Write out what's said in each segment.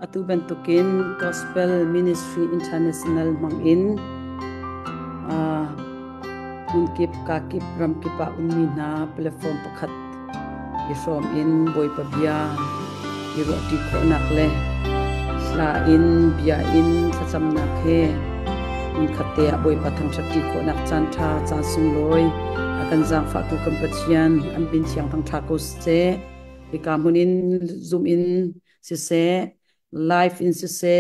atu bentukin Gospel Ministry International mangin unkip kakip ram kipa umina platform pakhat isom in boy pabia iro di ko nakle sla in bia in sacham nakhe un khatea boy pathang chati ko nak chan tha cha sung loi akan jang fa tu kampachian an bin chiang thang tha ko se ikamunin zoom in si se live in si se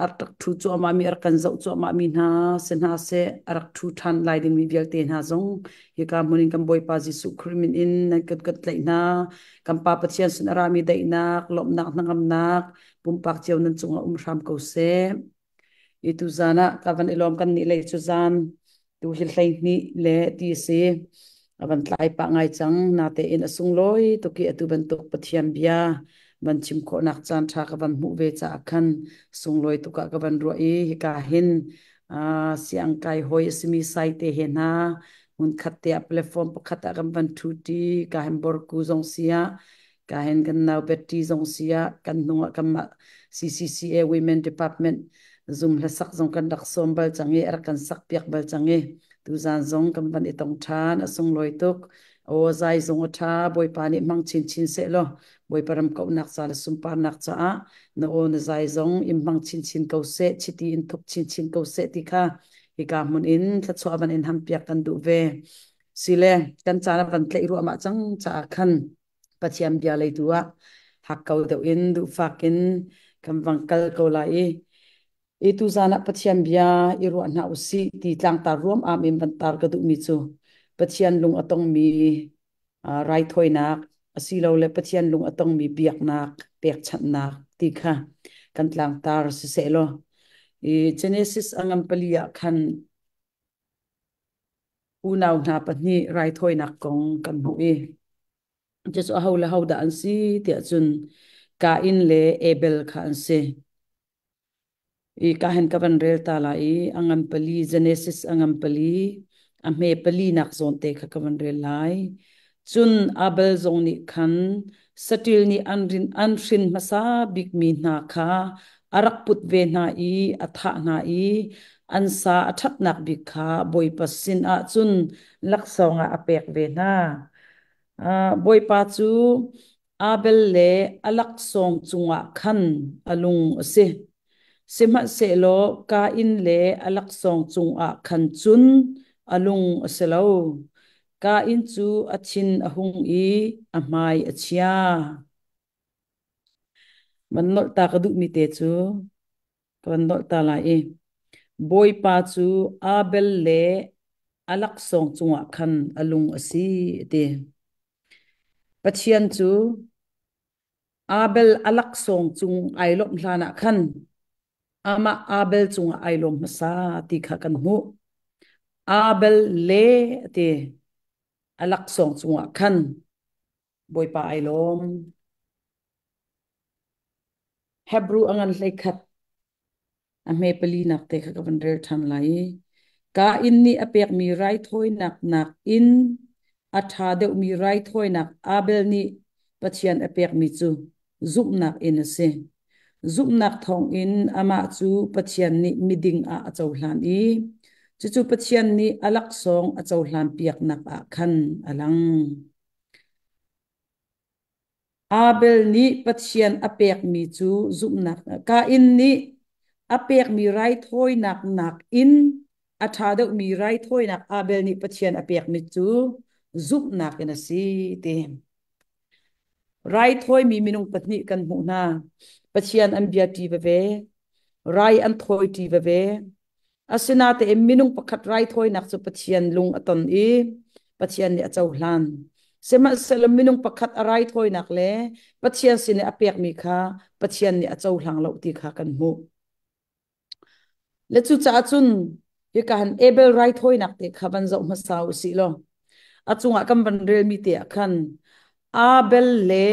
arak thu chu ama mi arkan zau chu ama mi na sen ha se arak thu than lai ding mi bial te na zong ikamunin kam boy pa jisu krimin in na kat kat lai na kam pa pachian sun arami dai nak lom nak nangam nak pumpak chiaw nan chunga ram ko se itu zana kavan ilom kan ni le chu zan tu hil hlai ni le ti se avan tlai pa ngai chang na te in asung loi to ki atu ban tok pathian bia ban chim kho nak chan tha ka ban mu ve cha khan sung loi to ka ban ro e ka hin siang kai hoi simi sai te he na mun khatte platform pakhata kam ban thu ti ka hem bor ku jong sia ka hen kan naw beti jong sia kan nunga kam CCCA Women Department zoom la sak zong kan dak som bal changi ar kan sak piak bal changi tu zan zong kan ban itong than asung loi tok o zai zong tha boy pani mang chin chin se lo boy param ko nak sa sum pa nak cha no on zai zong im mang chin chin ko se chiti in thok chin chin ko se ti kha hi ka mun in tha chwa ban in ham piak kan du ve sile kan cha ban tlei ru ama chang cha khan pachiam bia lei duwa hak kau de in du fakin kam wangkal ko lai itu zana pachian bia iru na usi ti tlang tar rom am im bantar ka du mi chu pachian lung atong mi right hoi nak asilo le pachian lung atong mi biak nak pek chat nak ti kha kan tlang tar se se lo Genesis angam palia khan unaw na patni right hoi nak kong kan hu just a hawla hawda an si ti chun ka in le Abel kha an se kahen kaban rel tala angam pali Genesis angam pali ame pali nak zon te kha kaban rel lai chun Abel zong ni khan satil ni anrin masa big mi na kha arak put ve na atha na ansa athak nak big kha boy pasin a chun laksonga apek ve na boy pa chu Abel le alak song chunga khan alung ase sima se lo ka in le alak song chung a khan chun alung aselo ka in chu achin ahung amai achia manol ta ka du mi te chu kan nol ta la boy pa chu Abel le alak song chung a khan alung asi te pachian chu Abel alak song chung ailom hlana khan ama Abel chung ailom masa ti kha kan hu Abel le te alak song chung khan boy pa ailom Hebrew angan lekhat ame pali nak te kha kan rel than lai ka in ni apek mi right hoi nak in atha de mi right hoi nak Abel ni pachian apek mi chu zup nak in ase zup nak thong in ama chu pachian ni miding a chaw hlan chu pachian ni alak song a chaw hlan piak nak a khan alang Abel ni pachian apek mi chu zup nak ka in ni apek mi right hoi nak in atha de mi right hoi nak Abel ni pachian apek mi chu zup nak in ase te right hoi mi minung patni kan mu na pachian an bia ti ve rai an thoi ti ve asina te minung pakhat right hoi nak chu pachian lung aton pachian ni achaw hlan sema selam minung pakhat arai thoi nak le pachian sine apek mi kha pachian ni achaw hlang lo ti kha kan mu le chu cha chun ye kan Abel right hoi nak te khaban zo ma sau si lo achunga kam ban rel mi te khan Abel le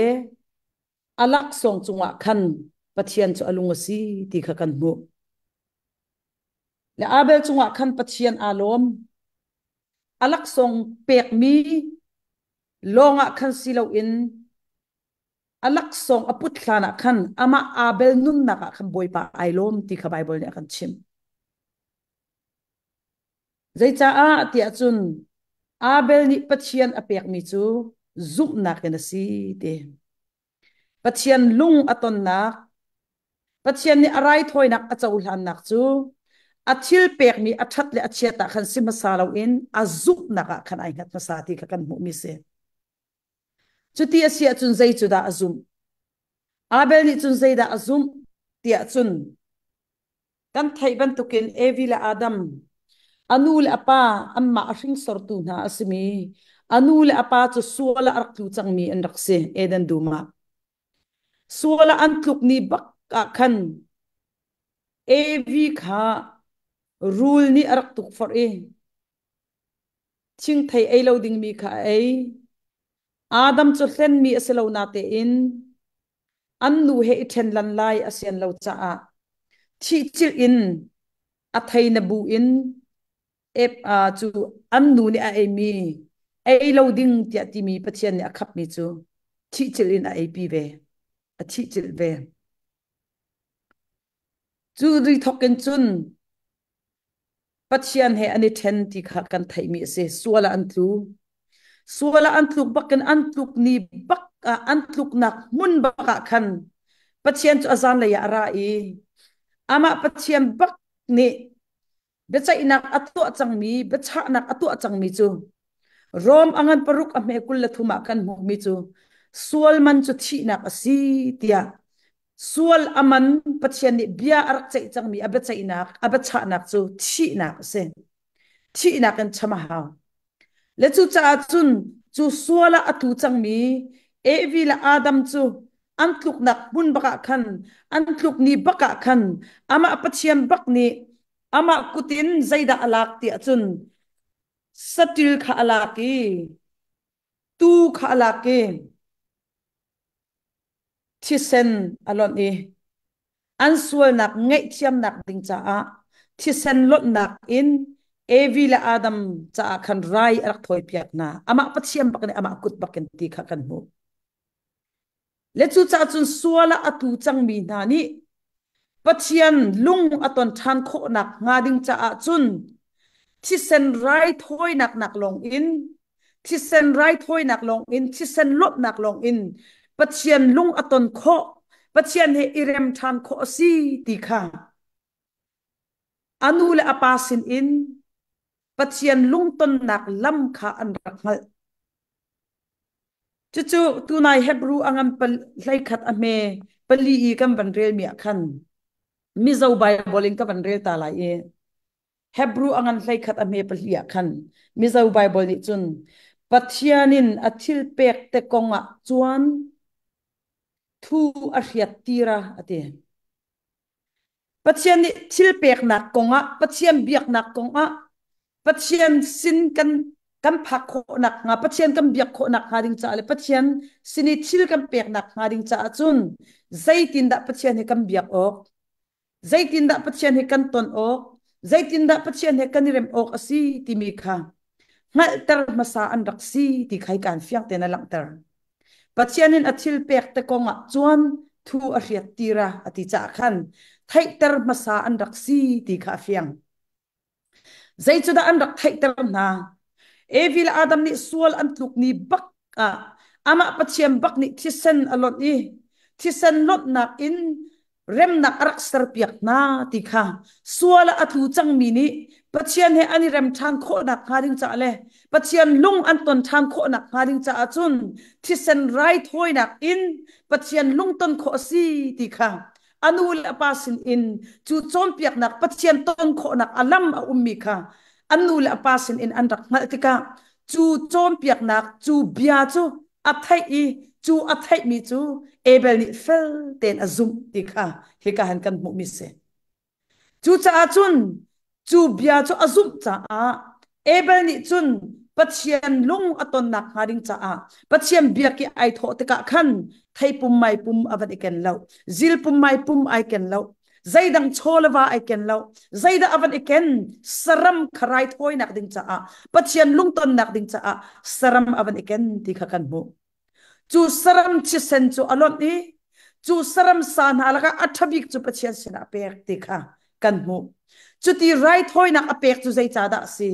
alak song chunga khan pachian chu alung si ti kha kan mu le Abel chunga khan pachian alom alak song pek mi longa khan silo in alak song aput hlana khan ama abel nun naka khan boy pa ailom ti kha bible ne kan chim zai cha a tia chun abel ni pathian apek mi chu zup nak na si te pathian lung aton nak pathian ni arai thoi nak achau hlan nak chu athil pek mi athat le achiata khan simasalo in azup naka khan ai ngat masati ka kan mu mi se chuti asia chun zai chu da azum abel ni chun zai da azum tia chun kan thai ban tukin evila adam anul apa amma ahring sortu na asmi anul apa chu suala arklu changmi an rakse edan duma suala antluk ni bak khan evi kha rule ni arak tuk for e ching thai ai lo ding mi kha ai adam chu hlen mi aselo na te in an nu he then lan lai asian lo cha a chi chil in a thai na bu in ep a chu an nu ni a ai mi ai lo ding tia ti mi pathian ni a khap mi chu chi chil in a ai pi ve a chi chil ve chu ri thoken chun pathian he ani then ti kha kan thai mi se suala antluk bakan antluk ni bak antluk nak mun baka khan pathian chu azan la ya ra i ama pathian bak ni becha inak atu achang mi becha nak atu achang mi chu rom angan paruk a me kul la thuma kan mu mi chu sual man chu thi nak asi tia sual aman pathian ni bia arak chai chang mi abecha inak abecha nak chu thi nak se thi nak kan chama ha le chu cha chun chu suala atu chang mi evila adam chu antluk nak bun baka khan antluk ni baka khan ama pathian bak ni ama kutin zaida alak ti chun satil kha alaki tu kha alaki thisen alon e ansual nak ngai thiam nak ding cha a thisen lot nak in evila adam cha khan rai arak thoi piak na ama pathiam bak ni ama kut baken ti kha kan mu le chu cha chun suala atu chang mi na ni pathian lung aton than kho nak nga ding cha a chun thisen rai thoi nak nak long in thisen rai thoi nak long in thisen lot nak long in pathian lung aton kho pathian he irem than kho si ti kha anule apasin in pathian lung ton nak lam kha an rakmal chu tunai hebru angam hlai khat ame pali I kam vanrel mi khan mizo bible in ka vanrel ta lai e hebru angan hlai khat ame pali khan mizo bible ni chun pathianin athil pek te konga chuan thu a hriat tira ate pathian ni thil pek nak konga pathian biak nak konga pathian sin kan phak kho nak nga pathian kan biak kho nak nga ding cha le pathian sini thil kan pek nak nga ding cha chun zaitin da pathian he kan biak ok zaitin da pathian he kan ton ok zaitin da pathian he kan rem ok asi ti mi kha ngal tar masa an raksi ti khai kan fiang te na lang tar pathianin athil pek te konga chuan thu a hriat tira ati cha khan thai tar masa an raksi ti kha fiang zai chu da an rak thai tar na evil adam ni sual antluk ni bak ama pathiam bak ni thisen alot ni thisen lot nak in rem nak arak sar piak na ti kha suala athu chang mi ni pathian he ani rem than kho nak ngaring cha le pathian lung anton than kho nak ngaring cha achun thisen right hoi nak in pathian lung ton kho si ti kha anul apasin in chu chom piak nak pathian ton kho nak alam a ummi kha anul apasin in anrak maltika chu chom piak nak chu bia chu athai I chu athai mi chu ebel ni fel ten azum ti kha he ka han kan mu mi se chu cha chun chu bia chu azum cha a ebel ni chun pathian lung aton nak haring cha a pathian bia ki ai tho te ka khan thai pum mai pum avan iken lo zil pum mai pum ai ken lo zaidang cholwa ai ken lo zaida avan iken saram kharai thoi nak ding cha a pathian lung ton nak ding cha a saram avan iken ti kha kan mu chu saram chi sen chu alon ni chu saram san halaka athabik chu pachian sina pek ti kha kan mu chu ti right hoi nak apek chu zai cha da si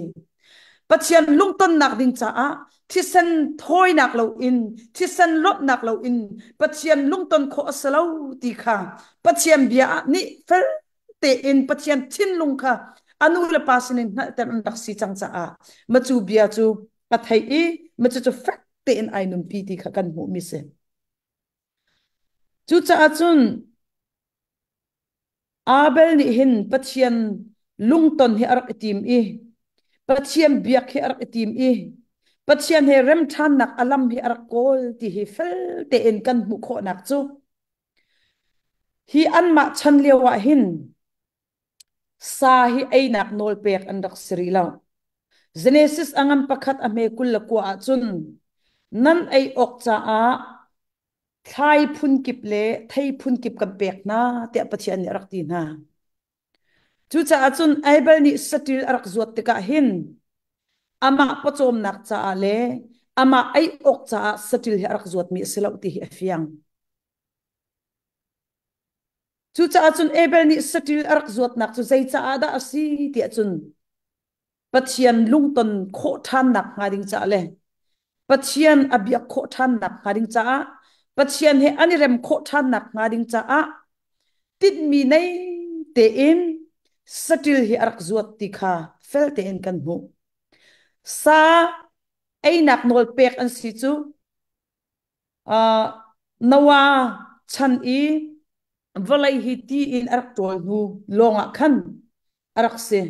pachian lungton nak ding cha a thi sen thoi nak lo in thi sen lot nak lo in pachian lungton kho asalo ti kha pachian bia ni fel te in pachian thin lung kha anu le pasin na tan dak si chang cha a ma chu bia chu pathai e ma chu chu fak te in ainum pi ti kha kan mu mi se chu cha chun abel ni hin pachian lungton hi arak tim e pachian biak hi arak tim e pachian he rem than nak alam hi arak kol ti hi fel te in kan mu kho nak chu hi an ma chan lewa hin sa hi ai nak nol pek an dak sri law Genesis angam pakhat ame kul la kwa chun nan ai ok cha a thai phun kip le thai phun kip kam pek na te pachian ni arak ti na chu cha chun aibal ni satil arak zuat te ka hin ama pachom nak cha ale ama ai ok cha satil hi arak zuat mi silau ti hi afiang chu cha chun aibal ni satil arak zuat nak chu zai cha ada asi ti chun pachian lungton kho than nak ngading cha le pachian abia kho than nak ngading cha pachian he anirem kho than nak ngading cha tit mi nei te in satil hi arak zuat ti kha fel te in kan mu sa ai nak nol pek an si chu nawa chan i valai hi ti in arak tol nu longa khan arak se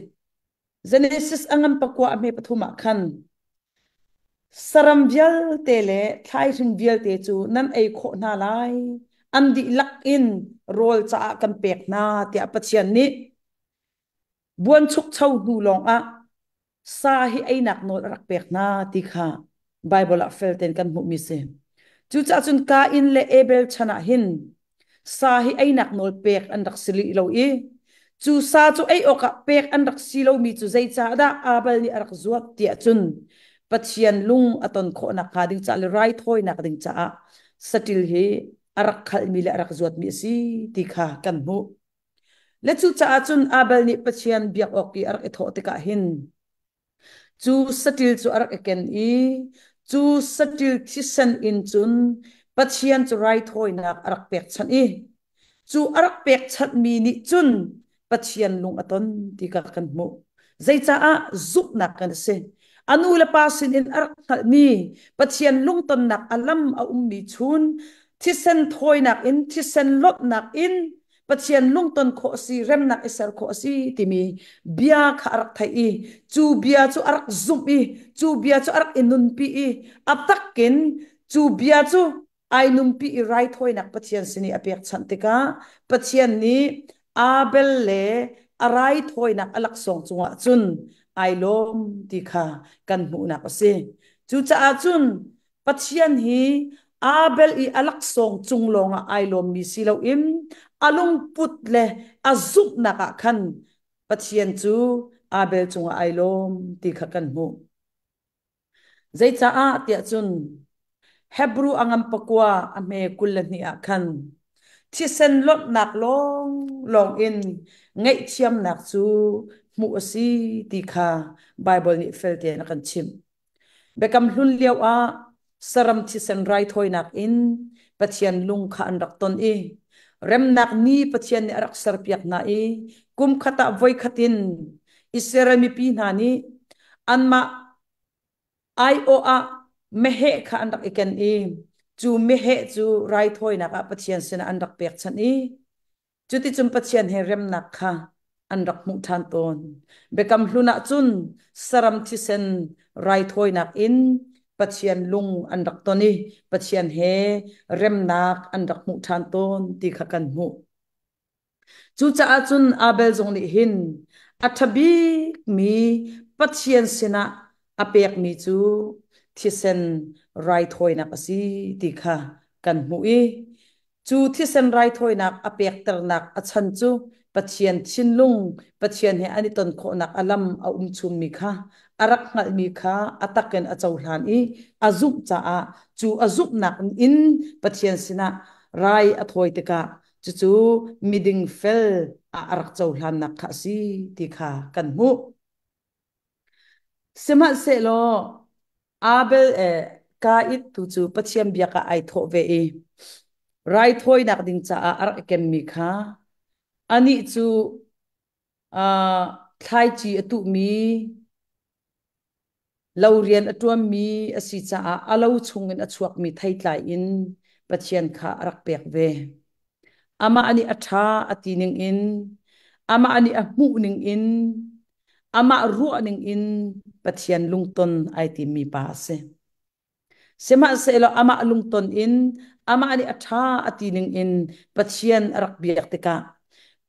Genesis angam pakwa ame pathuma khan saram vial tele thai thing vial te chu nan ei kho na lai an di lak in rol cha kan pek na ti apachian ni buan chuk chau nu long a sa hi ai nak no rak pek na ti kha bible a fel ten kan mu mi se chu cha chun ka in le abel chana hin sa hi ai nak nol pek an rak sili lo i chu sa chu ai oka pek an rak silo mi chu zai cha da abel ni arak zuat ti chun pachian lung aton kho na ka ding cha le right hoi nak ding cha satil hi arak khal mi le arak zuat mi si ti kha kan mu le chu cha chun abel ni pachian biak ok ki arak etho te ka hin chu satil chu arak eken i chu satil thisan in chun pachian chu right hoi nak arak pek chan i chu arak pek chat mi ni chun pachian lung aton ti ka kan mu zai cha a zup nak kan se anu la pasin in arak mi pachian lung ton nak alam a mi chun thisen thoi nak in thisen lot nak in pachian lung ton kho si rem nak isar kho si timi bia kha arak thai i chu bia chu arak zup i chu bia chu arak inun pi i atakin chu bia chu ai num pi i right hoi nak pachian sini apek chantika pachian ni abel le arai thoi nak alak song chunga chun ai lom ti kha kan mu na ase chu cha chun pachian hi abel i alak song chung longa ai lom mi silo im alung put le azuk naka khan pachian chu abel chunga ai lom ti kha kan mu zai cha a tia chun Hebrew angam pakwa ame kulani akhan thisen lot nak long long in ngai chiam nak chu mu asi ti kha bible ni felte na kan chim bekam hlun liaw a saram thisen rai thoi nak in pachian lung kha an rak ton i rem nak ni pachian ni arak sar piak na i kum khata voi khatin iserami pi na ni anma ai o a mehe kha an rak iken i chu mehe chu rai thoi nak a pachian sina an rak pek chan i chuti chum pachian he rem nak kha an rak mu than ton bekam hluna chun saram thisen rai thoi nak in pachian lung an rak toni pachian he rem nak an rak mu than ton ti kha kan mu chu cha chun abel jong ni hin athabi mi pachian sina apek mi chu thisen rai thoi nak asi ti kha kan mu i chu thisen rai thoi nak apek tar nak achan chu pachian chinlung pachian he ani ton kho nak alam a chum mi kha arak ngal mi kha ataken achau hlan I azum cha a chu azum nak in pathian sina rai athoi te ka chu miding fel a arak chau hlan nak kha si ti kha kan mu sema se lo abel ka it tu chu pathian bia ka ai tho ve e rai thoi nak ding cha a arak kem mi kha ani chu a thai chi atu mi laurian atuam mi asi cha a alo chungin achuak mi thai tlai in pathian kha arak pek ve ama ani atha atining in ama ani ahmu ning in ama ru ning in pathian lungton ai ti mi pa se sema se lo ama lungton in ama ani atha atining in pathian arak biak te ka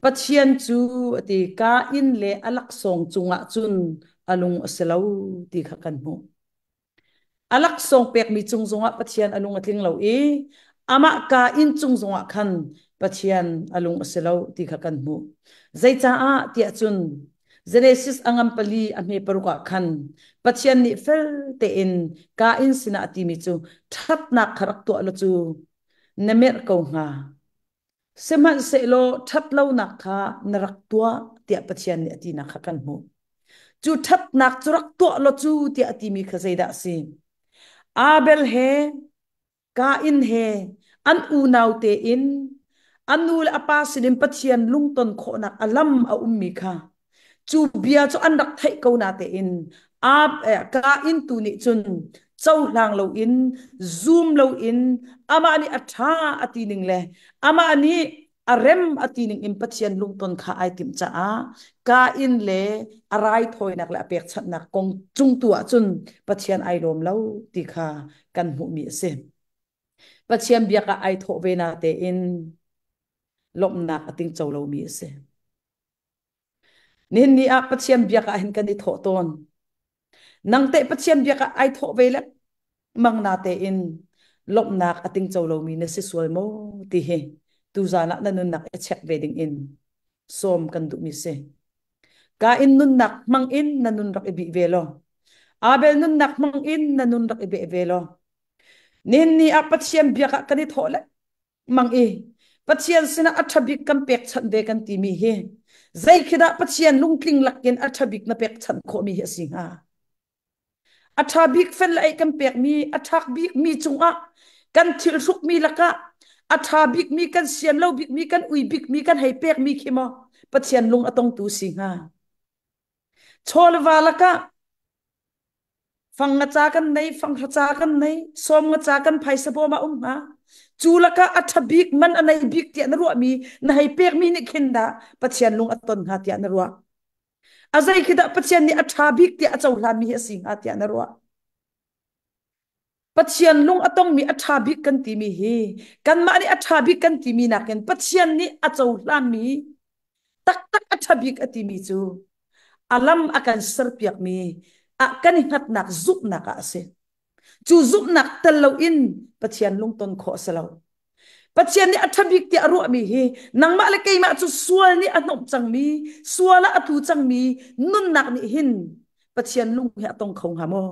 pathian chu ati ka in le alak song chunga chun alung aselo ti kha kan mu alak song pek mi chung zonga pathian alung atling lo e ama ka in chung zonga khan pathian alung aselo ti kha kan mu zai cha a ti chun Genesis angam pali ame paruka khan pathian ni fel te in ka in sina ati mi chu that na kharak to lo chu namer ko nga seman se lo that lo na kha narak tua ti pathian ni ati na kha kan mu chu that nak churak to lo chu ti ati mi kha zaida si Abel he ka in he an u nau te in anul apa sinim pathian lungton kho na alam a ummi kha chu bia chu an rak thai ko na te in ka in tu ni chun chau lang lo in zoom lo in ama ani atha ati ning le ama ani arem ati ning in pathian lungton kha ai tim cha a ka in le arai thoi nak la pek chat nak kong chung tu a chun pathian ai lom lo ti kha kan mu mi se pathian bia ka ai tho ve na te in lom nak ating chau lo mi se nin ni a pathian bia ka hin kan ni tho ton nang te pathian bia ka ai tho ve le mang na te in lom nak ating chau lo mi ne se sual mo ti he tu za na nun nak e check ve ding in som kan du mi se ka in nun nak mang in na nun rak e bi ve lo abel nun nak mang in na nun rak e be ve lo nin ni a pathian bia ka kan ni tho le mang e pathian sina athabik kan pek chan ve kan ti mi he zai khida pathian lungkling lakin athabik na pek chan kho mi he singa athabik fel lai kan pek mi athak bik mi chunga kan thil suk mi laka athabik mi kan siam lo bik mi kan ui bik mi kan hai pek mi khimo pathian lung atong tu singa chol walaka phang nga cha kan nei phang cha kan nei som nga cha kan phai sabo ma ha chulaka athabik man anai bik ti na ruwa mi na hai pek mi ni khinda pathian lung aton ha ti na ruwa azai khida pathian ni athabik ti achau hla mi asing ha ti na ruwa pathian lung atong mi athabik kan ti mi hi kan ma ni athabik kan ti mi na ken pathian ni achau hla mi tak tak athabik ati mi chu alam akan serpiak mi akan hingat nak zup nak ase chu zup nak talo in pathian lung ton kho salo pathian ni athabik ti aru mi hi nang ma le kai ma chu sual ni anom chang mi suala atu chang mi nun nak ni hin pathian lung he atong khong hamo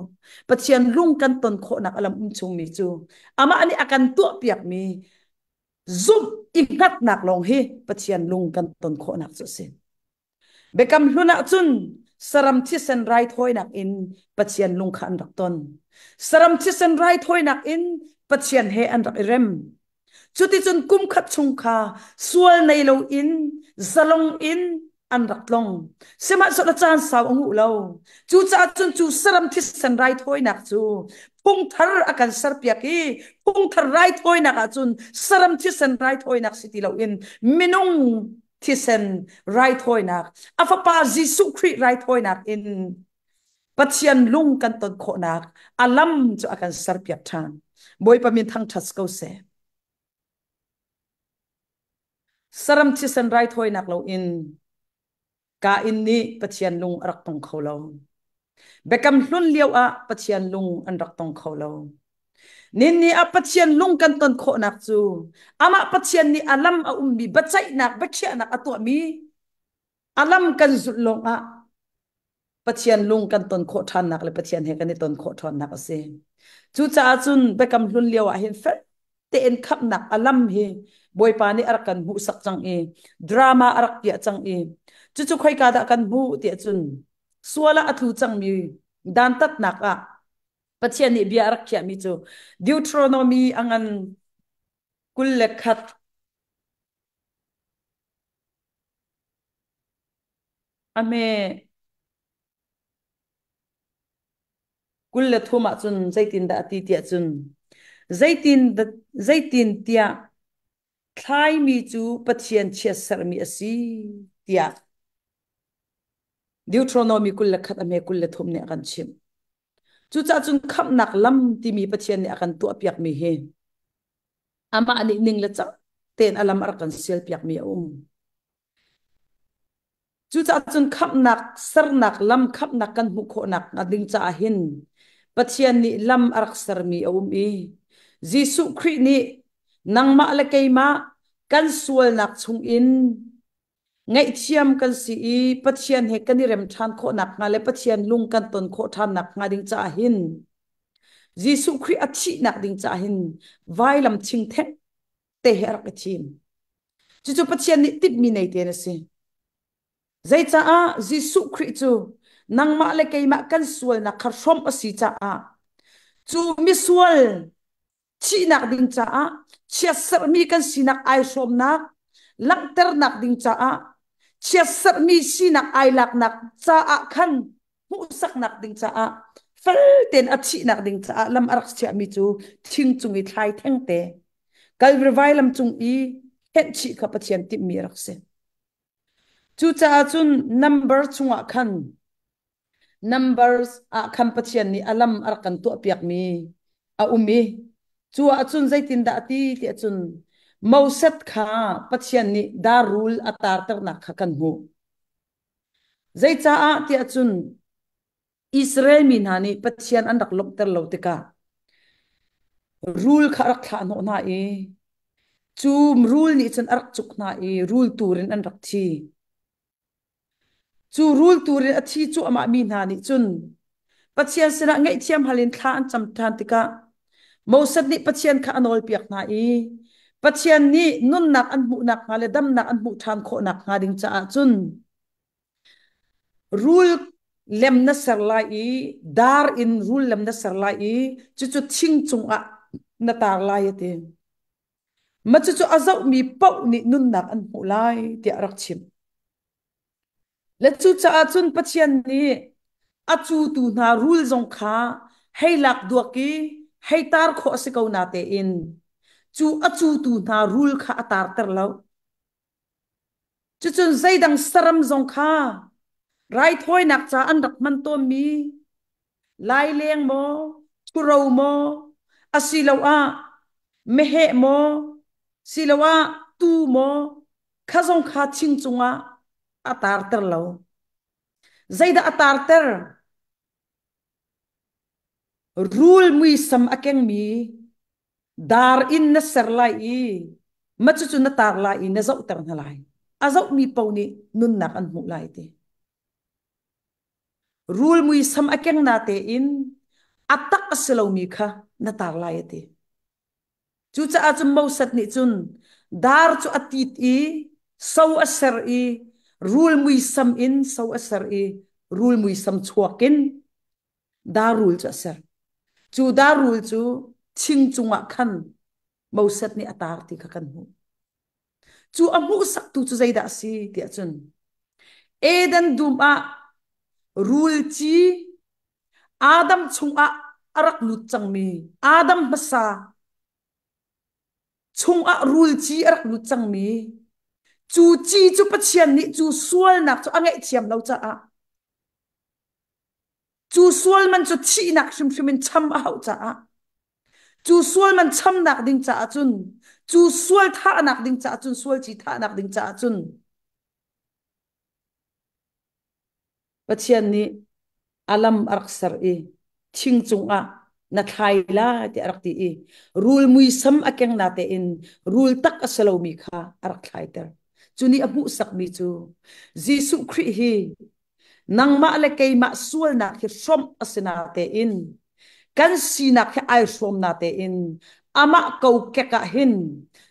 pathian lung kan ton kho nak alam chung mi chu ama ani akan tu piak mi zup ingat nak long hi pathian lung kan ton kho nak chu se bekam hluna chun saram thi sen rai thoi nak in pathian lung khan rak ton saram thi sen rai thoi nak in pathian he an rak rem chuti chun kum khat chung kha sual nei lo in zalong in an rak long sema so la chan saw angu lo chu cha chun chu saram thi sen rai thoi nak chu phung thar akan sar pia ki phung thar rai thoi nak a chun saram thi sen rai thoi nak siti lo in minung thi sen rai thoi nak afa pa jisu khri rai thoi nak in pathian lung kan ton kho nak alam chu akan sar pia than boy pa min thang thas ko se saram chi san rai thoi nak lo in ka in ni pathian lung rak tong kholo bekam hlun liau a pathian lung an rak tong kholo nin ni a pathian lung kan ton kho nak chu ama pathian ni alam a ummi bachai nak bachia nak atu mi alam kan zulong a pathian lung kan ton kho than nak le pathian he kan ton kho than nak ase chu cha chun bekam hlun lewa hin fer te en khap nak alam he boy pa ni ar kan hu sak chang e drama arak pia chang e chu chu khoi ka da kan hu ti chun suala athu chang mi dan tat nak a pathian ni bia arak kya mi chu Deuteronomy angan kul lekhat ame kul le thuma chun zaitin da ti tia chun zaitin da zaitin tia thlai mi chu pathian chia sar mi asi tia Deuteronomy kul lekhat ame kul le thum ne kan chim chu cha chun khap nak lam ti mi pathian ne akan tu apiak mi he ama ani ning le cha ten alam ar kan sel piak mi chu cha chun khap nak sar nak lam khap nak kan hu kho nak ading cha hin pathian ni lam arak sar mi i Jesu Christ ni nang ma le kai ma kan sual nak chung in ngai thiam kan si i pathian he kan rem than kho nak nga le pathian lung kan ton kho than nak nga ding cha hin Jesu Christ achi nak ding cha hin vai lam ching the te her ka chin chu chu pathian ni tip mi nei te na se zai cha a Jesu Christ chu nang ma le kai ma kan sual nak khar som asi cha a chu mi sual chi nak ding cha a chia sar mi kan si nak ai som nak lang ter nak ding cha a chia sar mi si nak ai lak nak cha a khan hu sak nak ding cha a fel ten a chi nak ding cha a lam arak chia mi chu thing chung i thlai theng te kal vai lam chung i het chi kha pathian tip mi rak se chu cha chun number chunga khan numbers a kham pathian ni alam arkan tu piak mi a umi chu a chun zaitin da ti ti chun mauset kha pathian ni darul atar tar nak kha kan hu zai cha a ti chun Israel min hani pathian an rak lok ter lo te ka rule kha rak kha no na e chu rule ni chun arak chuk na e rule turin an rak thi chu rule turin a thi chu ama min hani chun pathian sina ngai thiam halin thla an cham than tika Mosat ni pathian kha anol piak na i pathian ni nun nak an mu nak ngale dam nak an mu than kho nak nga ding cha chun rule lem na sarlai i dar in rule lem na sarlai i chu chu thing chung a na tar lai te ma chu chu azau mi pau ni nun nak an mu lai ti arak chim le chu cha chun pathian ni a chu tu na rule zong kha hei lak duaki hay tar kho se ko na te in chu achu tu na rule kha atar ter lo chu chun zaidang saram zong kha rai thoi nak cha an rak man to mi lai leng mo churo mo asilo a mehe mo silawa tu mo khazong kha ching chunga atar ter lo zaida atar ter rule mui sam akeng mi dar in na serlai i machu na tar lai i na zau tar na lai azau mi pauni nun nak an mu lai te rule mui sam akeng na te in atak aselo mi kha na tar lai te chu cha a chu mo sat ni chun dar chu atit i so aser i rule mui sam in so aser i rule mui sam chuakin dar rule cha ser chu darul chu ching chunga khan mausat ni atar ti kha kan hu chu amu sak tu chu zaida si ti chun edan duma rul chi adam chunga arak lut changmi adam basa chunga rul chi arak lut changmi chu chi chu pachian ni chu sual nak chu angai thiam lo cha a chu sual man chu chi nak shim shimin cham a hau cha a chu sual man cham nak ding cha chun chu sual tha nak ding cha chun sual chi tha nak ding cha chun pachian ni alam arsar e thing chung a na thai la ti arak ti e rule mui sam akeng na te in rule tak asalo mi kha arak thai ter chuni abu sak mi chu Jesu Christ hi nang ma le kei ma sual na khi som asina te in kan sina khi ai som na te in ama kau ke ka hin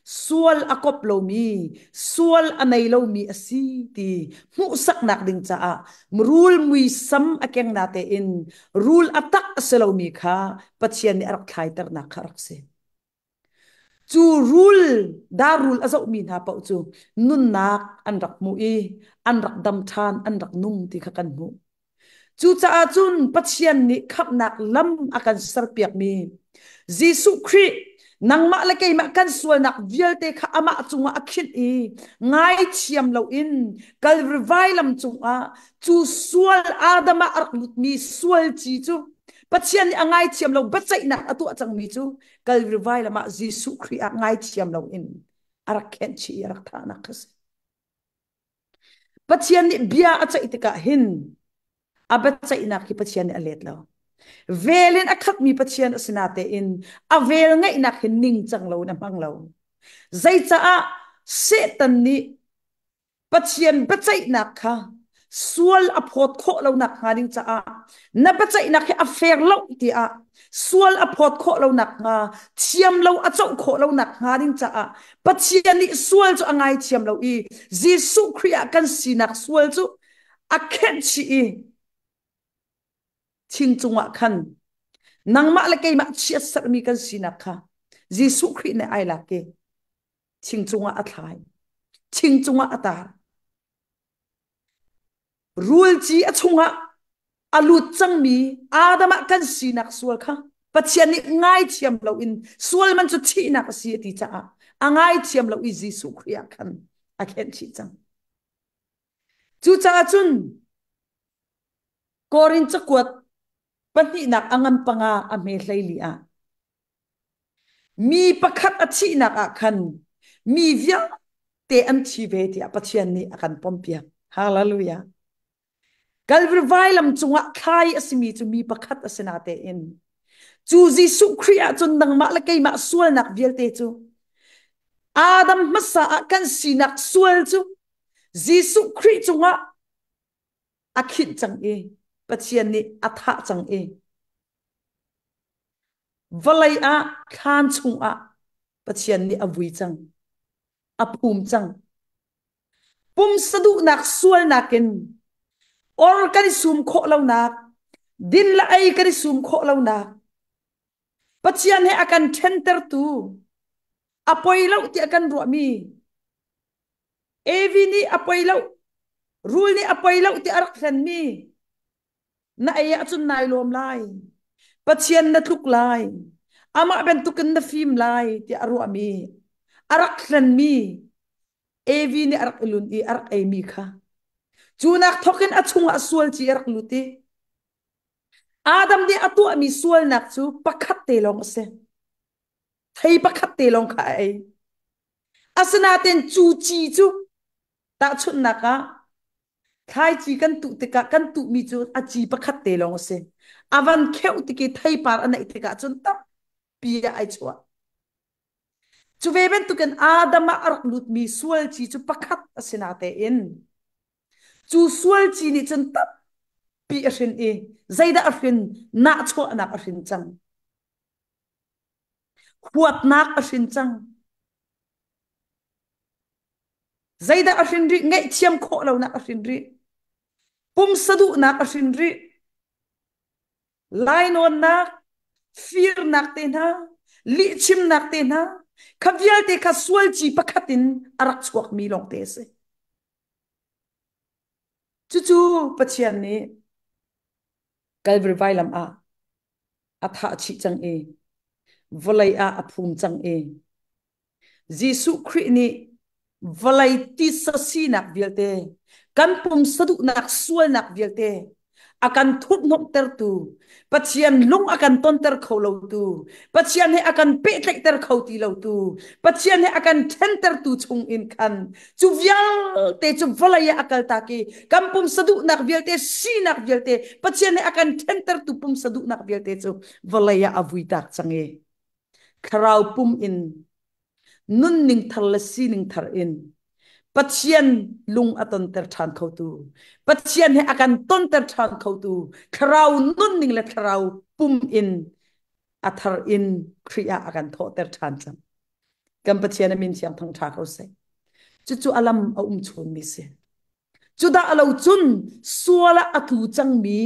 sual akop lo mi sual anei lo mi asi ti mu sak nak ding cha a rul mui sam akeng na te in rul atak aselo mi kha pachian ni arak khai tar na kharak se chu rule da rule azo mi na pa chu nun nak an rak mu i an rak dam than an rak nung ti kha kan mu chu cha chun pachian ni khap nak lam akan sarpiak mi Jesu Christ nang ma la kai ma kan sual nak vial te kha ama chunga akhit i ngai chiam lo in kal revai lam chunga chu sual adama ark lut mi sual chi chu pachian ni angai chiam lo bachai na atu achang mi chu kal revai lama Jesu Christ angai chiam lo in arak ken chi arak tha na khas pachian ni bia achai te ka hin abachai na ki pachian ni alet lo velin akhat mi pachian asinate in avel ngai nak hin ning chang lo na mang lo zai cha a setan ni pachian bachai nak kha sual aphot kho lo nak nga ding cha a na bachai nak he affair lo ti a sual aphot kho lo nak nga chiam lo achau kho lo nak nga ding cha a pachian ni sual chu angai chiam lo i Jesu Christ kan sinak sual chu akhen chi i ching chunga khan nang ma la kai ma chiat sar mi kan sinak kha Jesu Christ ne ai la ke ching chunga athai ching chunga atar rule chi achunga alut chang mi adama kan sinak sual kha pachian ni ngai chiam lo in sual man chu thi na ka si ti cha angai chiam lo i Jesu Christ khan a khen chi chang chu cha chun korin chakwat pati nak angan panga a me hlai li a mi pakhat a chi nak a khan mi vya te an chi ve ti a pachian ni akan pompia hallelujah Calvary vailam chunga khai asimi chu mi pakhat asenate in chu Jesu Christ chun nang ma la kai ma sual nak vialte chu Adam masa kan sinak sual chu Jesu Christ chunga akhit chang e pachian ni atha chang e valai a khan chunga pachian ni avui chang apum chang pum sadu nak sual nakin or kani sum kho lo nak din la ai kani sum kho lo nak pachian he akan center tu apoi lo ti akan ro mi evi ni apoi lo rule ni apoi lo ti arak san mi na aya chun nai lom lai pachian na tluk lai ama ben tukan na film lai ti aro mi arak san mi evi ni arak ilun i arak ai mi kha chunak thokin achunga sual chi arak luti Adam di atu mi sual nak chu pakhat te long se thei pakhat te long kha ai asana ten chu chi chu ta chun naka khai chi kan tu te ka kan tu mi chu a chi pakhat te long se avan kheu ti ki thei par anai te ka chun ta pia ai chua chu ve ben tu kan Adam arak lut mi sual chi chu pakhat asana te in chu sual chi ni chun ta pi ashin e zaida ashin na cho na ashin chang huat nak ashin chang zaida ashin ri ngai chiam kho lo na ashin ri pum sadu na ashin ri line on na fear nak te na li chim nak te na khavial te kha sual chi pakhatin arak chwak mi long te se chu chu pachian ni Calvary vailam a atha chi chang e volai a aphum chang e Jesu Christ ni volai ti sasi nak vialte kan pum sadu nak sual nak vialte akan thut nok ter tu pachian lung akan ton ter kholo tu pachian he akan pe tlek ter khoti lo tu pachian he akan ten ter tu chung in khan chu vial te chu volai akal ta ki kan pum sadu nak vialte si nak vialte pachian he akan ten ter tu pum sadu nak vialte chu volai avui tak change kharau pum in nun ning thar la si ning thar in pathian lung aton ter than khau tu pathian he akan ton ter than khau tu khrau nun ning le khrau pum in athar in kriya akan tho ter than cham kam pathian min siam thang tha khau se chu chu alam a chun mi se chu da alo chun suala atu chang mi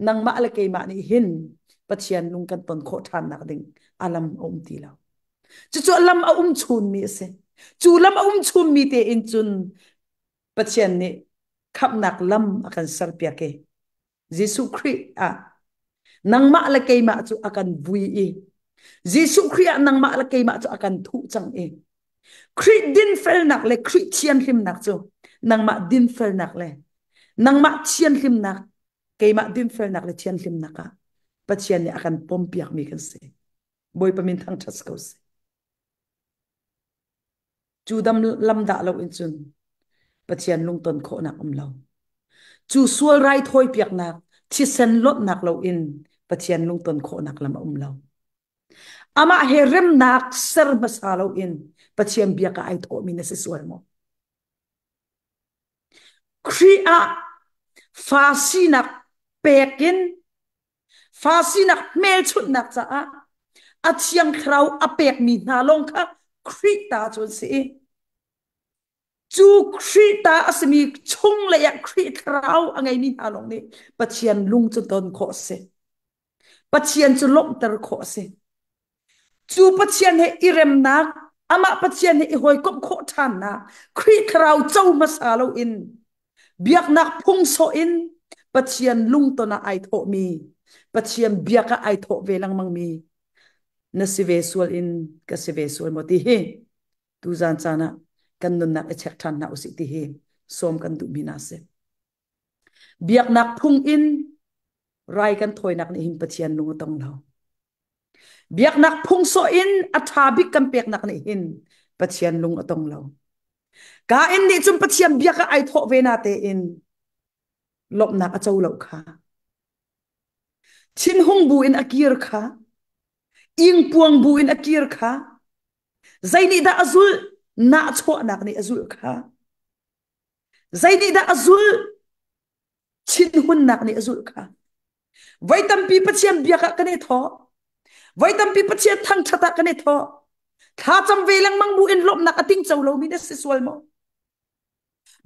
nang ma le ke ma ni hin pathian lung kan ton kho than nak ding alam ti la chu alam a chun mi se chu lam a chun mi te in chun pathian ni khap nak lam akan sar pia ke Jesu Christ nang ma le ke ma chu akan vui e Jesu Christ nang ma le ke ma chu akan thu chang e Christ din fel nak le Christian him nak chu nang ma din fel nak le nang ma chian him nak ke ma din fel nak le chian him naka pathian ni akan pom piak mi kan se boy pamin thang thas ko se chu dam lam da lo in chun pathian lung ton kho nak lo chu sual rai thoi piak nak thi sen lot nak lo in pathian lung ton kho nak lam lo ama herem nak ser masalo in pathian bia ka ai tho mi na se sual mo kria fasinak pekin fasinak mel chut nak cha a chiang khrau a pek mi na long kha krita chon se chu krita asmi chung le ya krit khrau angai mi na long ni pathian lung chu ton kho se pathian chu lom ter kho se chu pathian he irem nak ama pathian he hoi kop kho than na krit khrau chau masalo in biak nak phung so in pathian lung to na ai tho mi pathian biaka ai tho velang mang mi na si ve sual in ka si ve sual mo ti he tu zan chana kan nun nak echek than na usi ti he som kan du mi na se biak nak phung in rai kan thoi nak ni him pathian lung tong lo biak nak phung so in athabik kan pek nak ni hin pathian lung atong lo ka in ni chum pathian biaka ai tho ve na te in lop nak a chau lo kha chin hung bu in akir kha ing puang bu in akir kha zaini da azul na cho nak ni azul kha zaini da azul chin hun nak ni azul kha vai tam pi pathian biaka kane tho vai tam pi pathian thang thata kane tho tha cham velang mang bu in lop nak ating chau lo mi na se sual mo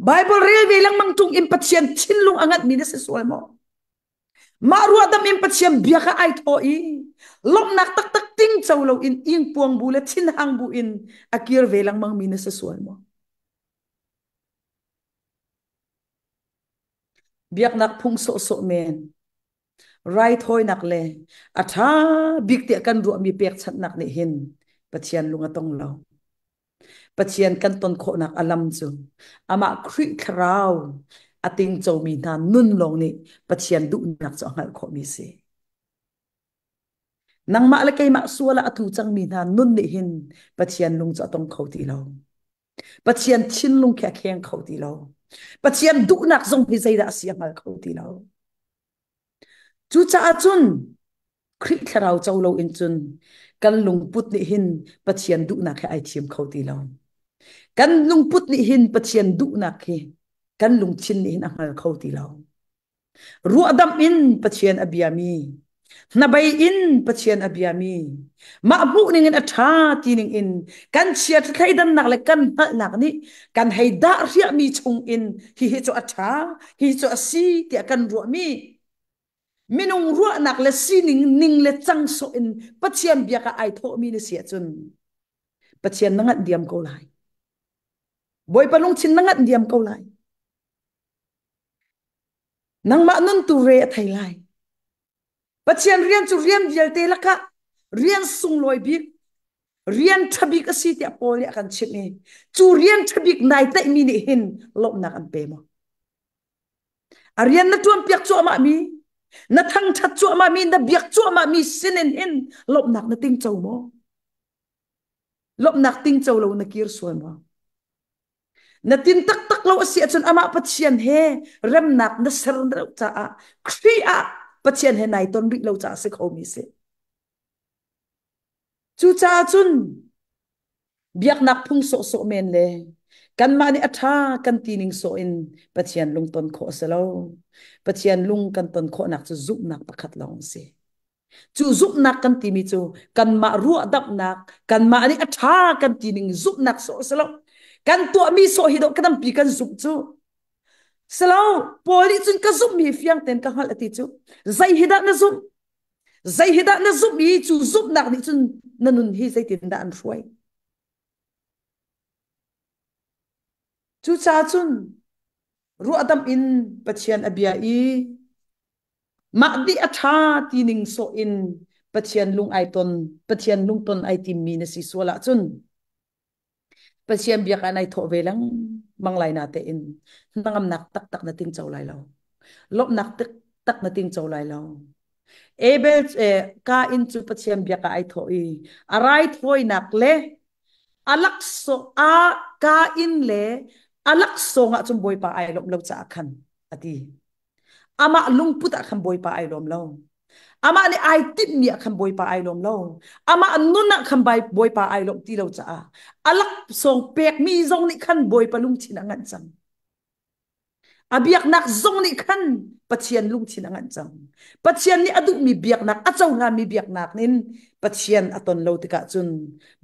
Bible real velang mang tung in pathian chin lung angat mi na se sual mo maru adam in pathian biaka ai tho i lop nak tak tak ting chau lo in ing puang bu le chin hang bu in akir velang mang mi na se sual mo biak nak phung so so men right hoi nak le atha big te kan ru mi pek chat nak ni hin pathian lunga tong lo pathian kan ton kho nak alam chu ama khri khrau ating chau mi na nun long ni pathian du nak cho ngal kho mi se nang ma le kai ma suala atu chang mi na nun ni hin pathian lung cho tong khau ti lo pathian chin lung kha kheng khau ti lo pathian du nak zong pi zai da siang ngal khau ti lo chu cha chun khri khrau chau lo in chun kan lung put ni hin pathian du nak kha ai thiam khau ti lo kan lung put ni hin pathian du nak he kan lung chin ni hin angal khau ti lo ru adam in pathian abiami na bay in pathian abiami ma bu ning in atha ti ning in kan chia thai dan nak le kan nak ni kan hai da ria mi chung in hi he cho atha hi cho asi ti kan ru mi minung ru nak le si ning le chang so in pathian biaka ai tho mi ni sia chun pathian nangat diam ko lai boy palung chin nangat diam ko lai nang ma nun tu re thai lai pathian rian chu rian vial te laka rian sung loi bik rian thabik asi ti apol ya kan chit ni chu rian thabik nai tai mi ni hin lop nak an pe mo arian na tuam piak chu ama mi na thang that chu ama mi na biak chu ama mi sinen hin lop nak na ting chau mo lop nak ting chau lo na kir suan mo na tin tak tak lo asi chun ama pathian he rem nak na ser na cha a khri a pathian he nai ton ri lo cha se kho mi se chu cha chun biak nak phung so so men le kan ma ni atha kan tining so in pathian lung ton kho salo pathian lung kan ton kho nak chu zup nak pakhat long se chu zup nak kan ti mi chu kan ma ru adap nak kan ma ni atha kan tining zup nak so salo kan to mi so hi do kan pi kan zup chu salo poli chun ka zup mi fiang ten ka hal ati chu zai hida na zup zai hida na zup mi chu zup nak ni chun nanun hi zai tin da an ruai chu cha chun ru adam in pathian abia i ma di atha tining so in pathian lung ai ton pathian lung ton ai tim mi na si swala chun pathian bia ka nai tho velang manglai na te in nangam nak tak tak na ting chaw lai lo lop nak tak tak na ting chaw lai lo ebel ka in chu pathian bia ka ai tho i arai thoi nak le alak so a ka in le alak so nga chum boy pa ai lom lo cha khan ati ama lung puta khan boy pa ai lom lo ama ni ai tip mi khan boy pa ai lom lo ama nuna khan bai boy pa ai lom ti lo cha alak song pek mi zong ni khan boy pa lung chin angan chang abiak nak zong ni khan pathian lung chin angan chang pathian ni adu mi biak nak achau nga mi biak nak nin pathian aton lo tika chun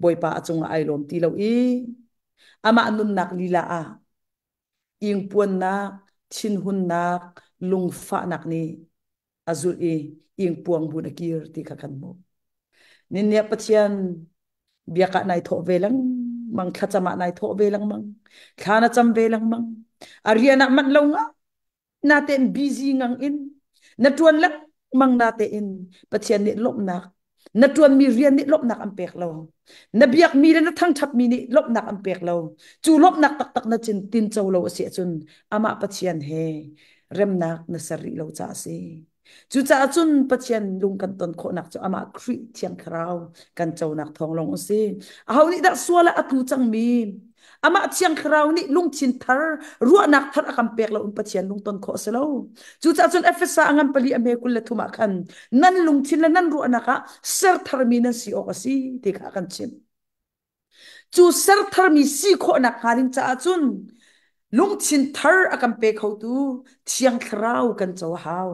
boy pa achung ai lom ti lo i ama nun nak lila a ing puan nak chin hun nak lung fa nak ni azul e ing puang bu na kir ti ka kan mo nin ne pathian biaka nai tho velang mang khachama nai tho velang mang khana cham velang mang ariana man lo nga na ten busy ngang in na tuan lak mang na te in pathian ni lop nak na tuan mi rian ni lop nak am pek lo na biak mi le na thang thap mi ni lop nak am pek lo chu lop nak tak tak na chin tin chaw lo se chun ama pathian he rem nak na sari lo cha se chu cha chun pathian lung kan ton kho nak chu ama khri thiang khrau kan chaw nak thong long se a hauni da swala atu chang mi ama chiang khrau ni lung chin thar ruwa nak thar akam pek lo un pathian lung ton kho se lo chu cha chun efesa angam pali ame kul le thuma khan nan lung chin la nan ruwa naka ser thar mi na si o si te kha kan chin chu ser thar mi si kho nak harin cha chun lung chin thar akam pe khau tu chiang khrau kan chaw hau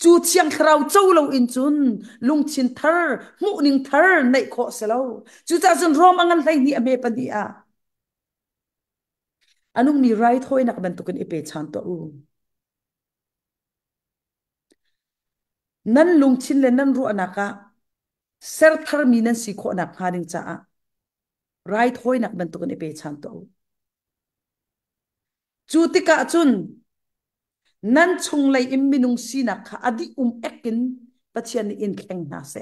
chu chiang khrau chaw lo in chun lung chin thar mu ning thar nei kho se lo chu cha chun rom angan lai ni ame pani a anung mi right hoi nak ban tukan ipe chan to u nan lung chin le nan ru anaka ser thar mi nan si kho nak haring cha a right hoi nak ban tukan ipe chan to u chu tika chun nan chung lai im minung si nak kha adi ekin pathian ni in kheng na se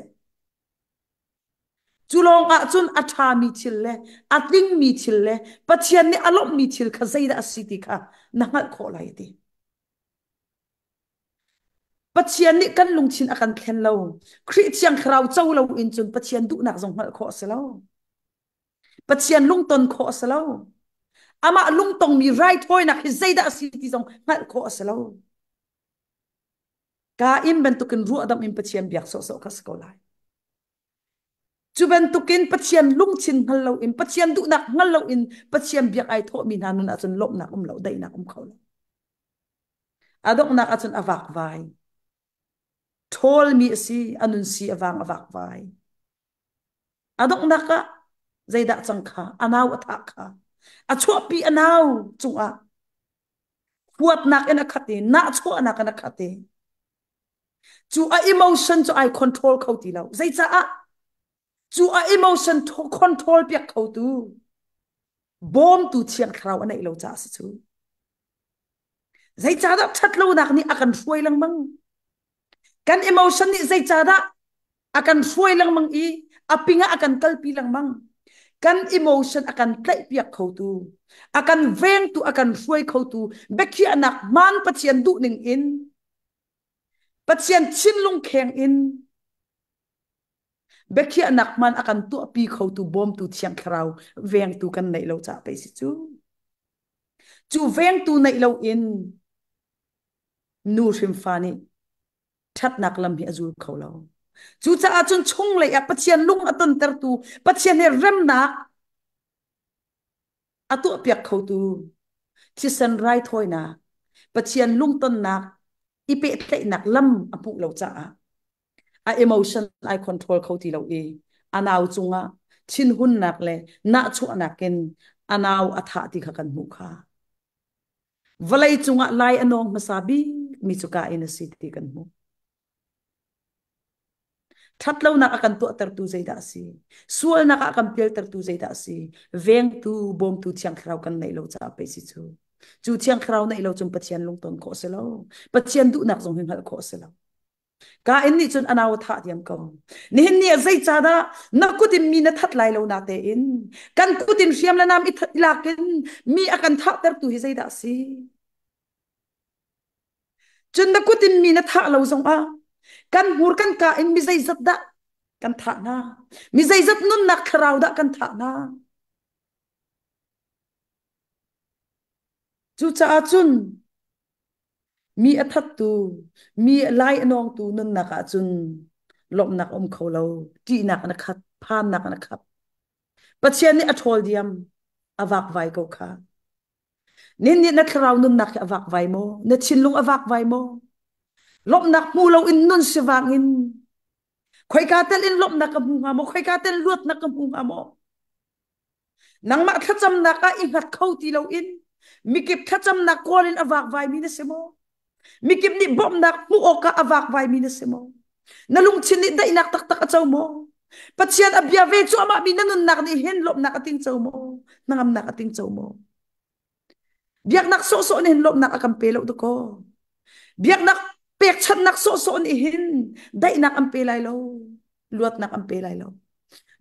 chulong a chun atha mi thil le ating mi thil le pathian ni alop mi thil kha zaida asiti kha nangal kho lai ti pathian ni kan lung chin akan thlen lo khri chiang khrau chaw lo in chun pathian du nak zong hal kho se lo pathian lung ton kho se lo ama lung tong mi right hoi nak hi zaida asiti zong hal kho se lo ka im ben tukin ru adam im pathian biak so so ka sko lai chuben tukin pathian lung chin hal lo in pathian du nak ngal lo in pathian biak ai tho mi na nun achun lop nak lo dai nak khaw lo adok nak achun avak vai thol mi si anun si awang awak vai adok naka zaida changkha anaw athakha achu pi anaw chunga huat nak ena khate na chu anak na khate chu a emotion chu I control khauti lo zai cha a chu a emotion to control pek khautu bom tu chiang khrau anai lo cha si chu zai cha da that lo nak ni akan ruai lang mang kan emotion ni zai cha da akan ruai lang mang i apinga akan kalpi lang mang kan emotion akan tlai piak khautu akan veng tu akan ruai khautu bekhi anak man pathian du ning in pathian chin lung kheng in bekhi anak man akan tu pi khautu bom tu chiang khrau veng tu kan nei lo cha pe si chu veng tu nei lo in nu rim fani that nak lam hi azul kholo chu cha achun chung le ya pathian lung aton ter tu pathian he rem nak atu piak khâu tu chi san rai thôi na pathian lung ton nak ipe tlei nak lam apu lo cha a emotion I control khâu ti lo e anaw chunga chin hun nak le na chu nakin anaw atha ti kha kan mu kha valai chunga lai anong masabi mi chuka in a city kan mu thatlo nak akan tu ter tu zaida si sual nak akan pel ter tu zaida si veng tu bom tu chiang khrau kan nei lo cha pe si chu chiang khrau nei lo chum pathian lung ton ko se lo pathian du nak jong hing hal ko se lo ka in ni chun anaw tha diam ko ni hin ni zai cha da na kutin mi na that lai lo na te in kan kutin riam la nam i that lakin mi akan tha ter tu hi zaida si chun na kutin mi na tha lo jong a kan hur kan ka in mi zai zat da kan tha na mi zai zat nun nak khrau da kan tha na chu cha chun mi athat tu mi lai anong tu nun nak a chun lom nak kholo ti nak na khat phan nak na khat pathian ni athol diam avak vai ko kha nin ni na khrau nun nak avak vai mo na chinlung avak vai mo lom nak mu lo in nun siwang in khoi ka tel in lom nak mu nga mo khoi ka tel luat nak mu nga mo nang ma thacham nak a i hat khau ti lo in mi kip thacham nak kolin avak vai mi na semo mi kip ni bom nak mu oka avak vai mi na semo nalung chin ni dai nak tak tak achaw mo pathian abia ve chu ama mi nanun nak ni hen lom nak ating chaw mo nangam nak ating chaw mo biak nak so so ni hen lom nak akam pelo to ko biak nak pek chat nak so so ni hin dai nak am pe lai lo luat nak am pe lai lo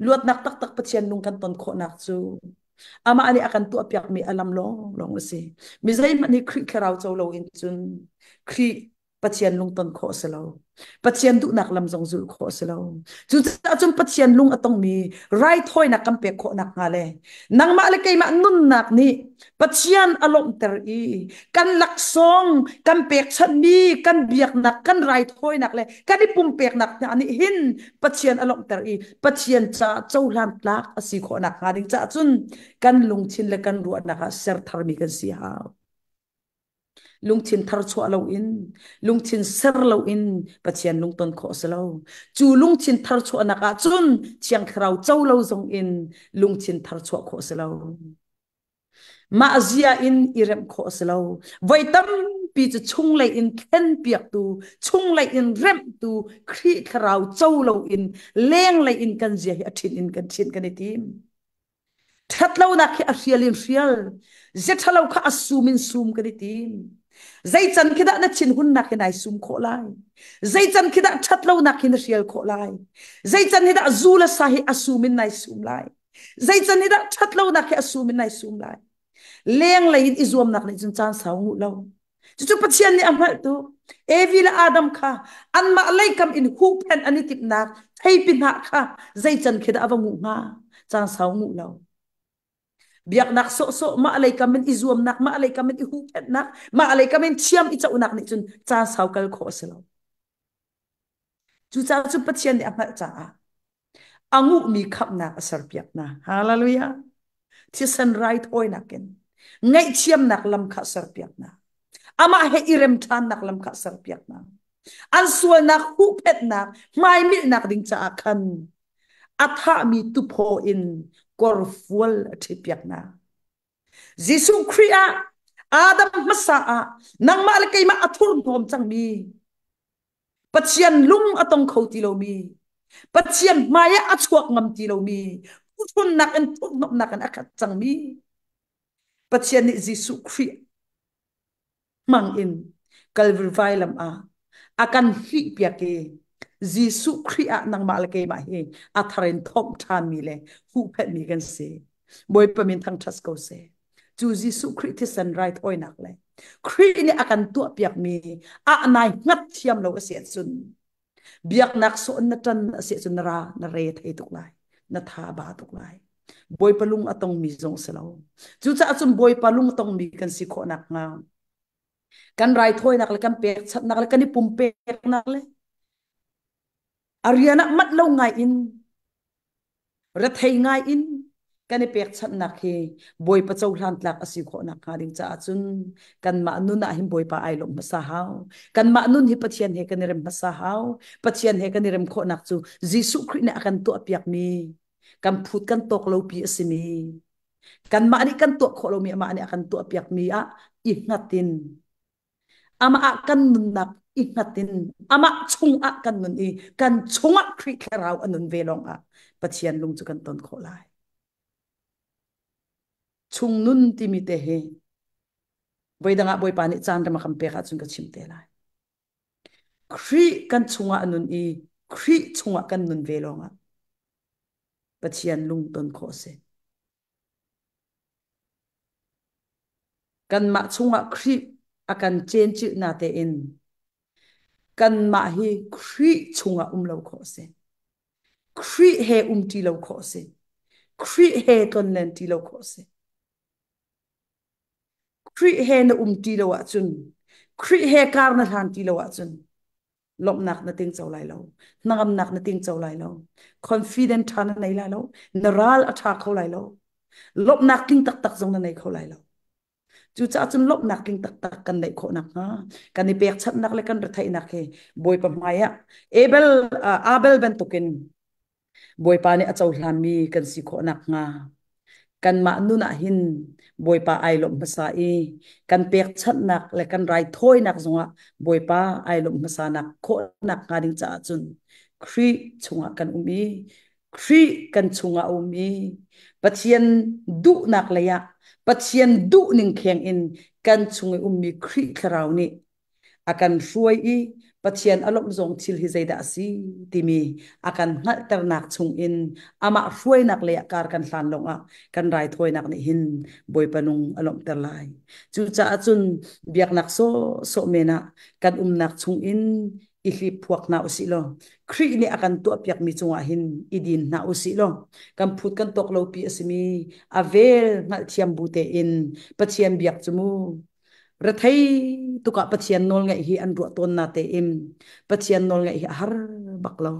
luat nak tak tak pathian lung kan ton kho nak chu ama ani akan tu apyak mi alam long se mi zai man ni khri kharau chaw lo in chun khri pathian lung ton kho se lo pathian du nak lam jong zul kho se lo chu cha chum pathian lung atong mi right hoi nak kam pe kho nak ngale nang ma le kai ma nun nak ni pathian alom ter i kan lak song kan pek chan mi kan biak nak kan right hoi nak le kan i pum pek nak ani hin pathian alom ter i pathian cha chau lam tlak asi kho nak nga ding cha chun kan lung chin le kan ruat nak ser thar mi kan si ha lung chin thar chu lo in lung chin ser lo in pathian lung ton kho selo chu lung chin thar chu na ka chun chiang khrau chau lo zong in lung chin thar chu kho selo ma azia in irem kho selo voitam pi chu chung lai in khen piak tu chung lai in rem tu khri khrau chau lo in leng lai in kan zia hi athin in kan thin kan tim thatlo na khi a rial in rial zethalo kha asumin sum kan tim zai chan khida na chin hun na khinai sum kho lai zai chan khida thatlo na khin rial kho lai zai chan hida zula sahi asumin nai sum lai zai chan hida thatlo na khi asumin nai sum lai leng lai in izom nak ni chun chan sau ngu lo chu pathian ni amal tu evila adam kha an ma lai kam in hu pen ani tip nak thei pin ha kha zai chan khida awangu nga chan sau ngu lo biak nak so so ma alai kamen izuam nak ma alai kamen ihu pet nak ma alai kamen chiam i chau nak ni chun cha sau kal kho selo chu cha chu pathian ni amal cha angu mi khap na asar piak na hallelujah thi san right oi naken ngai chiam nak lam kha sar piak na ama he irem than nak lam kha sar piak na an sual nak hu pet nak mai mi nak ding cha khan atha mi tu pho in kor fual thi piak na Jisu Kria Adam Masaa nang mal kay ma athur nom chang mi pathian lung atong khoti lo mi pathian maya achuak ngam ti lo mi uthun nak en thuk nok nak an akhat chang mi pathian ni Jisu Kria mang in Calvary vailam akan hi piake Jisu Kria nang mal kay ma he atharin thom than mi le hu phet mi kan se boy pamin thang thas ko se chu Jisu Christian right oi nak le Christ ni akan tu piak mi a nai ngat thiam lo ase chun biak nak so na tan ase chun ra na re thei tuk lai na tha ba tuk lai boy palung atong mi jong selo chu cha chun boy palung atong mi kan si kho nak nga kan rai thoi nak le kan pek chat nak le kan ni pum pek nak le ariana mat lo ngai in ra thei ngai in kan pek chat nak hi boy pa chau hlan tlak asi kho nak ha ding cha chun kan ma nu na him boy pa ai lom sa hau kan ma nun hi pathian he kan rem sa hau pathian he kan rem kho nak chu jisu khri na kan to piak mi kan phut kan tok lo pi asimi kan ma ni kan to kho lo mi ma ni kan to piak mi a i ngatin ama akan nun nak i ngatin ama chung akan nun i kan chunga khri kharau anun velong a pathian lung chu kan ton kho lai chung nun ti mi te he boy danga boy pani chan ra makam pe kha chung ka chim te lai khri kan chunga anun i khri chunga kan nun velonga pathian lung ton kho se kan ma chunga khri akan chen chi na te in kan ma hi khri chunga lo kho se khri he ti lo kho se khri he ton len ti lo kho se khri he na ti lo wa chun khri he kar na than ti lo wa chun lop nak na ting chaw lai lo nangam nak na ting chaw lai lo confident than nei lai lo naral atha kho lai lo lop nak ting tak tak zong na nei kho lai lo chu cha chun lop nak ting tak tak kan nei kho nak ha kan ni pek chat nak le kan ra thai nak he boy pa maya abel ben tukin boy pa ni achaw hlan mi kan si kho nak nga kan ma nu na hin boy pa ai lom masa i kan pek chat nak le kan rai thoi nak zonga boy pa ai lom masa nak kho nak nga ding cha chun khri chunga kan umi khri kan chunga umi pathian du nak le ya pathian du ning kheng in kan chunga umi khri kharau ni akan ruai i pathian alom zong thil hi zaida si timi akan ngal ter nak chung in ama ruai nak le kar kan hlan longa kan rai thoi nak ni hin boy panung alom ter lai chu cha chun biak nak so mena kan nak chung in i hli phuak na usilo khri ni akan to piak mi chunga hin idin na usilo kan phut kan tok lo pi asimi avel ngal thiam bute in pathian biak chumu rathai tuka pathian nol ngai hi an ro ton na te im pathian nol ngai hi har baklo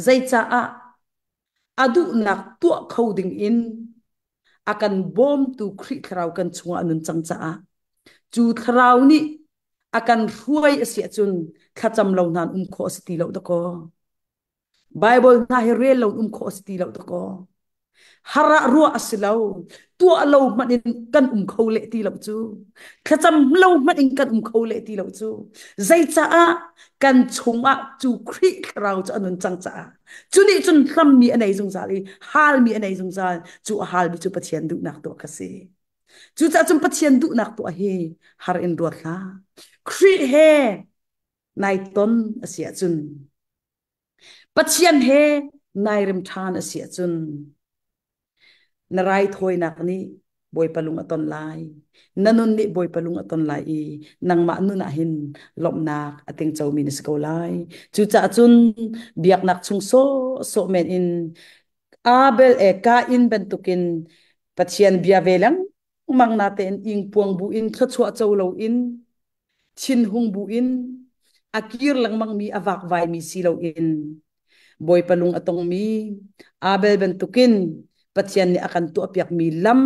zai cha a adu nak tu coding in akan bom tu khri khrau kan chunga anun chang cha a chu khrau ni akan ruai asia chun khacham lo nan kho sti lo to ko bible na hi re lo kho sti lo to ko hara ruwa asilaw tua alo manin kan khole ti lo chu khacham lo manin kan khole ti lo chu zai cha a kan chunga chu khri krau cha anun chang cha chu ni chun hlam mi anei jung za li hal mi anei jung za chu hal bi chu pathian du nak to ka se chu cha chum pathian du nak to he har in ro tha khri he nai ton asia chun pathian he nai rim than asia chun narai thoi nak ni boy palung aton lai nanun ni boy palung aton lai i nang ma nu na hin lom nak ating chaw min sko lai chu cha chun biak nak chung so men in abel e ka in ben tukin pathian bia velang mang na ten ing puang bu in thachwa chaw lo in chin hung bu in akir lang mang mi avak vai mi si lo in boy palung atong mi abel ben tukin pathian ni akan tu apiak mi lam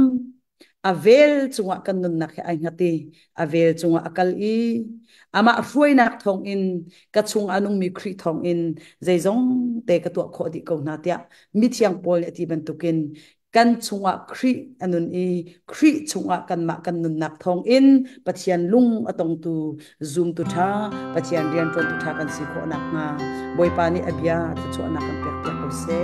avel chunga kan nun nak ai ngati avel chunga akal i ama ruai nak thong in ka chung anung mi khri thong in zeizong te ka tu kho di ko na tia mi thiang pol ati ban tukin kan chunga khri anun i khri chunga kan ma kan nun nak thong in pathian lung atong tu zoom tu tha pathian rian ton tu tha kan si kho nak nga boy pa ni abia tu chu anak kan pek pek ko se